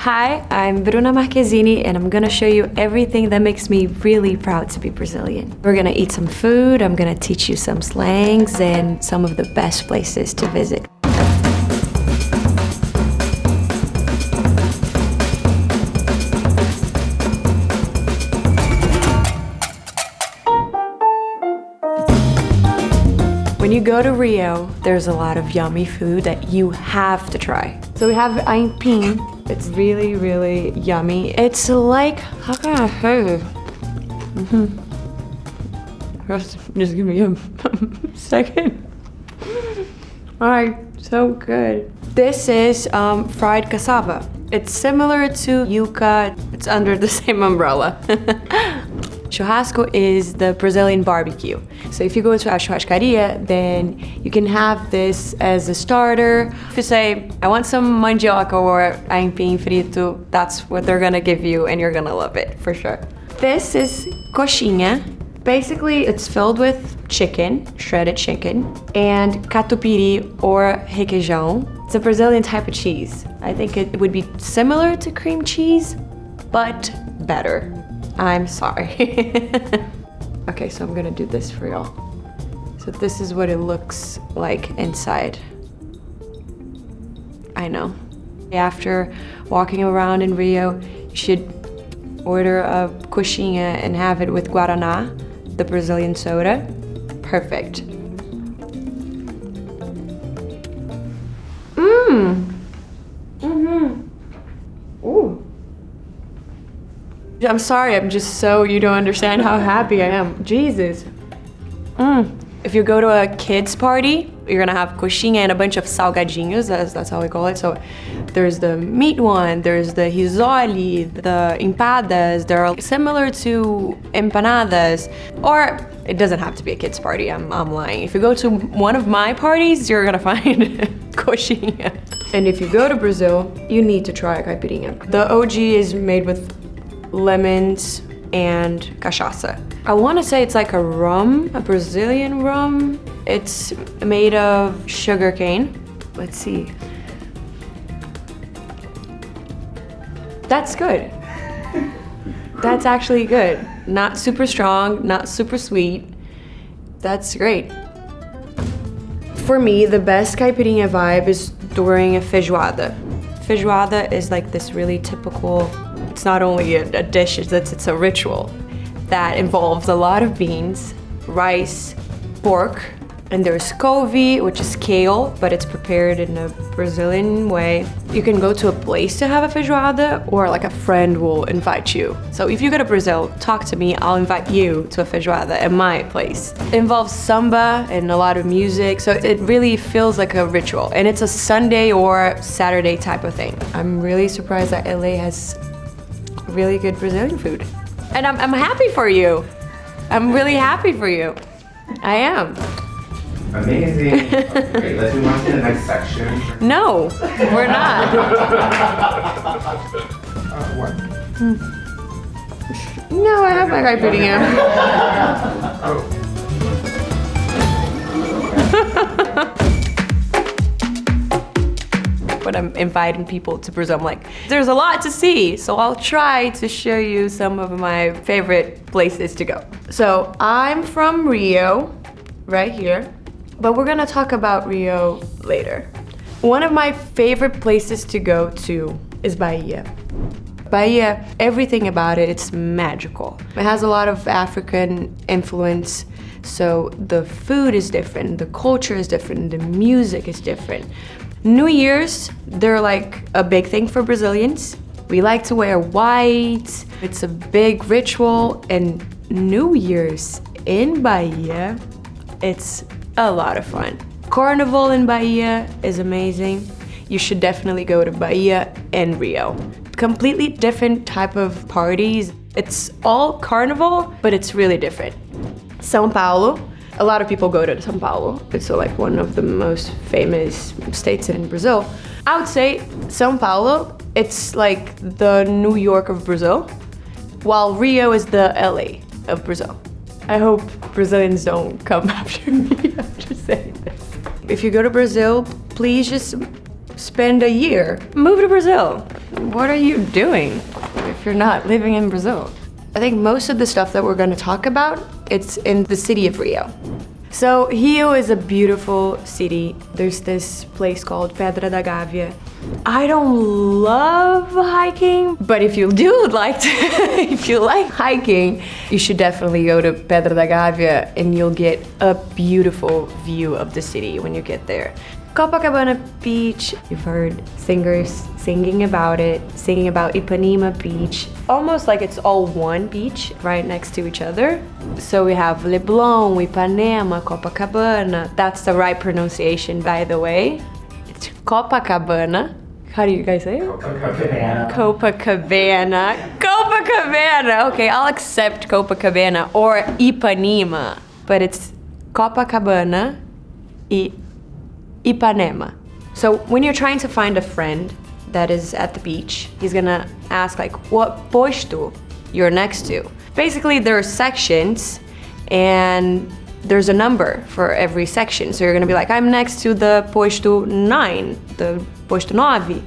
Hi, I'm Bruna Marquezine and I'm gonna show you everything that makes me really proud to be Brazilian. We're gonna eat some food, I'm gonna teach you some slangs and some of the best places to visit. When you go to Rio, there's a lot of yummy food that you have to try. So we have aipim. It's really, really yummy. It's like, how can I say this? Just give me a second. All right, so good. This is fried cassava. It's similar to yuca. It's under the same umbrella. Churrasco is the Brazilian barbecue. So if you go to a churrascaria, then you can have this as a starter. If you say, I want some mandioca or aipim frito, that's what they're gonna give you and you're gonna love it, for sure. This is coxinha. Basically, it's filled with chicken, shredded chicken, and catupiry or requeijão. It's a Brazilian type of cheese. I think it would be similar to cream cheese, but better. I'm sorry. Okay, so I'm gonna do this for y'all. So this is what it looks like inside. I know. After walking around in Rio, you should order a coxinha and have it with Guaraná, the Brazilian soda. Perfect. Ooh. I'm sorry, I'm just so, you don't understand how happy I am. Jesus. If you go to a kid's party, you're gonna have coxinha and a bunch of salgadinhos, that's how we call it. So there's the meat one, there's the risole, the empadas, they're similar to empanadas. Or it doesn't have to be a kid's party, I'm lying. If you go to one of my parties, you're gonna find coxinha. And if you go to Brazil, you need to try a caipirinha. The OG is made with lemons and cachaça. I want to say it's like a rum, a Brazilian rum. It's made of sugar cane. Let's see. That's good. That's actually good. Not super strong, not super sweet. That's great. For me, the best caipirinha vibe is during a feijoada. Feijoada is like this really typical, it's not only a dish, it's a ritual that involves a lot of beans, rice, pork, and there's couve, which is kale, but it's prepared in a Brazilian way. You can go to a place to have a feijoada, or like a friend will invite you. So if you go to Brazil, talk to me, I'll invite you to a feijoada at my place. It involves samba and a lot of music, so it really feels like a ritual. And it's a Sunday or Saturday type of thing. I'm really surprised that LA has really good Brazilian food. And I'm happy for you. I'm really happy for you. I am. Amazing. Great, let's move on to the next section. No, we're not. What? No, I have my caipirinha. When I'm inviting people to Brazil, I'm like, there's a lot to see, so I'll try to show you some of my favorite places to go. So I'm from Rio, right here, but we're gonna talk about Rio later. One of my favorite places to go to is Bahia. Bahia, everything about it, it's magical. It has a lot of African influence, so the food is different, the culture is different, the music is different. New Year's, they're like a big thing for Brazilians. We like to wear white, it's a big ritual, and New Year's in Bahia, it's a lot of fun. Carnival in Bahia is amazing. You should definitely go to Bahia and Rio. Completely different type of parties. It's all carnival, but it's really different. São Paulo. A lot of people go to São Paulo. It's like one of the most famous states in Brazil. I would say São Paulo, it's like the New York of Brazil, while Rio is the LA of Brazil. I hope Brazilians don't come after me after saying this. If you go to Brazil, please just spend a year, move to Brazil. What are you doing if you're not living in Brazil? I think most of the stuff that we're gonna talk about, it's in the city of Rio. So Rio is a beautiful city. There's this place called Pedra da Gávea. I don't love hiking, but if you do like to, if you like hiking, you should definitely go to Pedra da Gávea and you'll get a beautiful view of the city when you get there. Copacabana Beach, you've heard singers singing about it, singing about Ipanema Beach. Almost like it's all one beach right next to each other. So we have Leblon, Ipanema, Copacabana. That's the right pronunciation, by the way. It's Copacabana. How do you guys say it? Copacabana. Copacabana. Copacabana. Okay, I'll accept Copacabana or Ipanema, but it's Copacabana e Ipanema. So when you're trying to find a friend that is at the beach, he's gonna ask like, what posto you're next to. Basically, there are sections and there's a number for every section. So you're gonna be like, I'm next to the posto 9, the posto 9,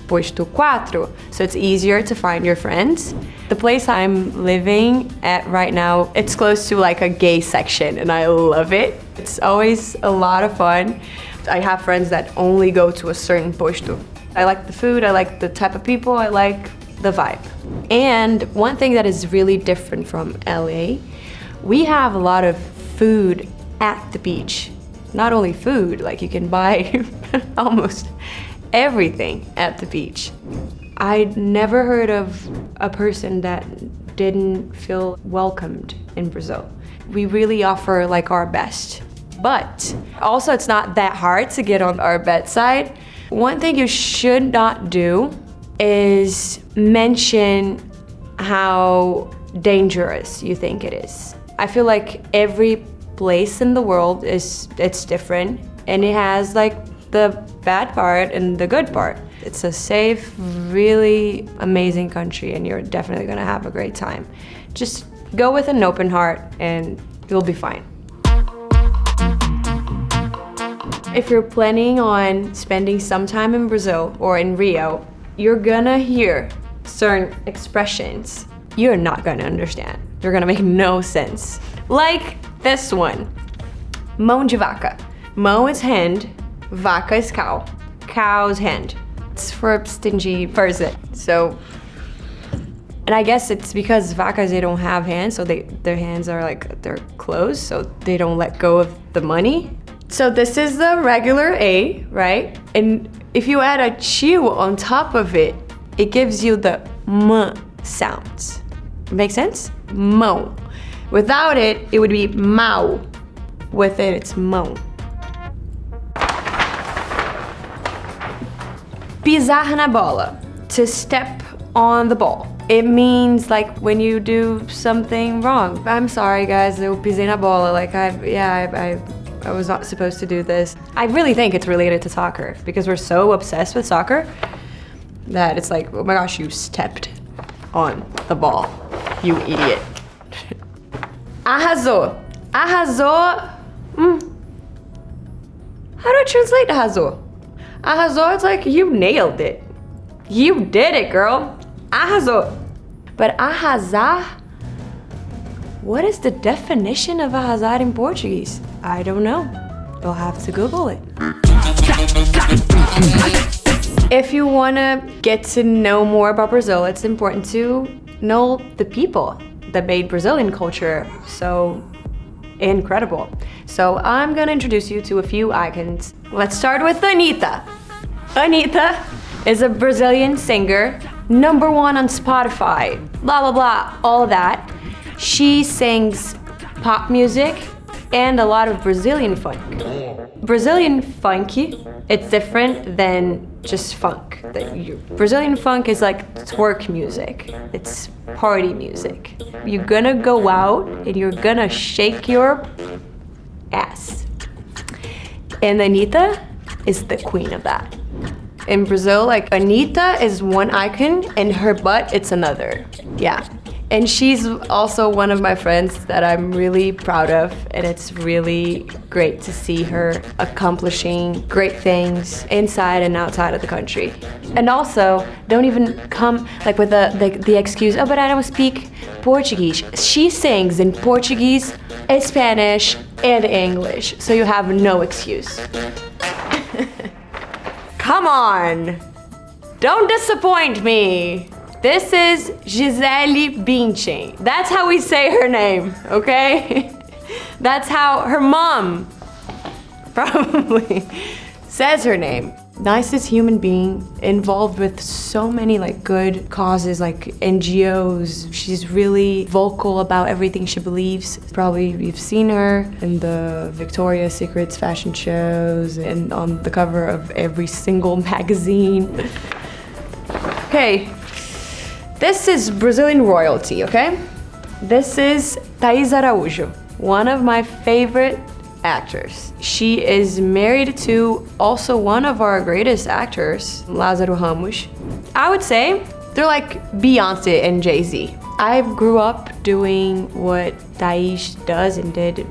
posto 4. So it's easier to find your friends. The place I'm living at right now, it's close to like a gay section and I love it. It's always a lot of fun. I have friends that only go to a certain posto. I like the food, I like the type of people, I like the vibe. And one thing that is really different from LA, we have a lot of food at the beach. Not only food, like you can buy almost everything at the beach. I'd never heard of a person that didn't feel welcomed in Brazil. We really offer like our best. But also it's not that hard to get on our bedside. One thing you should not do is mention how dangerous you think it is. I feel like every place in the world it's different and it has like the bad part and the good part. It's a safe, really amazing country and you're definitely gonna have a great time. Just go with an open heart and you'll be fine. If you're planning on spending some time in Brazil or in Rio, you're gonna hear certain expressions you're not gonna understand. They're gonna make no sense. Like this one, mão de vaca. Mão is hand, vaca is cow. Cow's hand. It's for a stingy person. So, and I guess it's because vacas, they don't have hands, so their hands are like, they're closed, so they don't let go of the money. So this is the regular A, right? And if you add a chew on top of it, it gives you the M sounds. Make sense? Mão. Without it, it would be mau. With it, it's mão. Pisar na bola. To step on the ball. It means like when you do something wrong. I'm sorry guys, eu pisei na bola. Like I was not supposed to do this. I really think it's related to soccer because we're so obsessed with soccer that it's like, oh my gosh, you stepped on the ball, you idiot. Arrasou. Arrasou. How do I translate arrasou? Arrasou, it's like you nailed it. You did it, girl. Arrasou. But arrasar, what is the definition of arrasar in Portuguese? I don't know. You'll have to Google it. If you want to get to know more about Brazil, it's important to know the people that made Brazilian culture so incredible. So I'm going to introduce you to a few icons. Let's start with Anitta. Anitta is a Brazilian singer, #1 on Spotify, blah, blah, blah, all that. She sings pop music and a lot of Brazilian funk. Brazilian funky, it's different than just funk. Brazilian funk is like twerk music. It's party music. You're gonna go out and you're gonna shake your ass. And Anitta is the queen of that. In Brazil, like Anitta is one icon and her butt, it's another. Yeah. And she's also one of my friends that I'm really proud of, and it's really great to see her accomplishing great things inside and outside of the country. And also, don't even come like with the excuse, oh, but I don't speak Portuguese. She sings in Portuguese, in Spanish, and English, so you have no excuse. Come on, don't disappoint me. This is Giselle Bündchen. That's how we say her name, okay? That's how her mom probably says her name. Nicest human being, involved with so many like good causes like NGOs. She's really vocal about everything she believes. Probably you've seen her in the Victoria's Secrets fashion shows and on the cover of every single magazine. Okay. This is Brazilian royalty, okay? This is Thaís Araújo, one of my favorite actors. She is married to also one of our greatest actors, Lázaro Ramos. I would say they're like Beyonce and Jay-Z. I grew up doing what Thaís does and did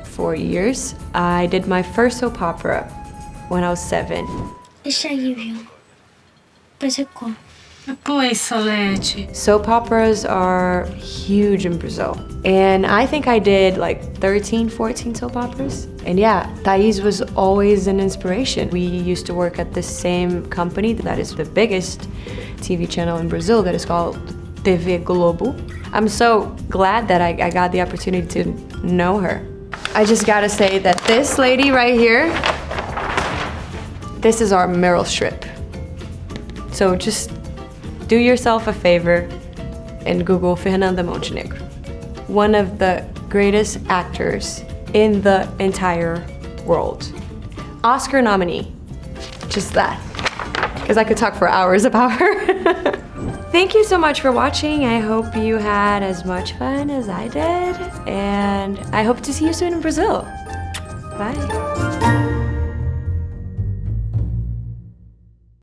for years. I did my first soap opera when I was 7. Deixa aí, viu? Depois eu conto. Pois, Solete. Soap operas are huge in Brazil. And I think I did like 13, 14 soap operas. And yeah, Thaís was always an inspiration. We used to work at the same company that is the biggest TV channel in Brazil that is called TV Globo. I'm so glad that I got the opportunity to know her. I just gotta say that this lady right here, this is our Meryl Streep. So just do yourself a favor and Google Fernando Montenegro. One of the greatest actors in the entire world. Oscar nominee, just that. Because I could talk for hours about her. Thank you so much for watching. I hope you had as much fun as I did. And I hope to see you soon in Brazil. Bye.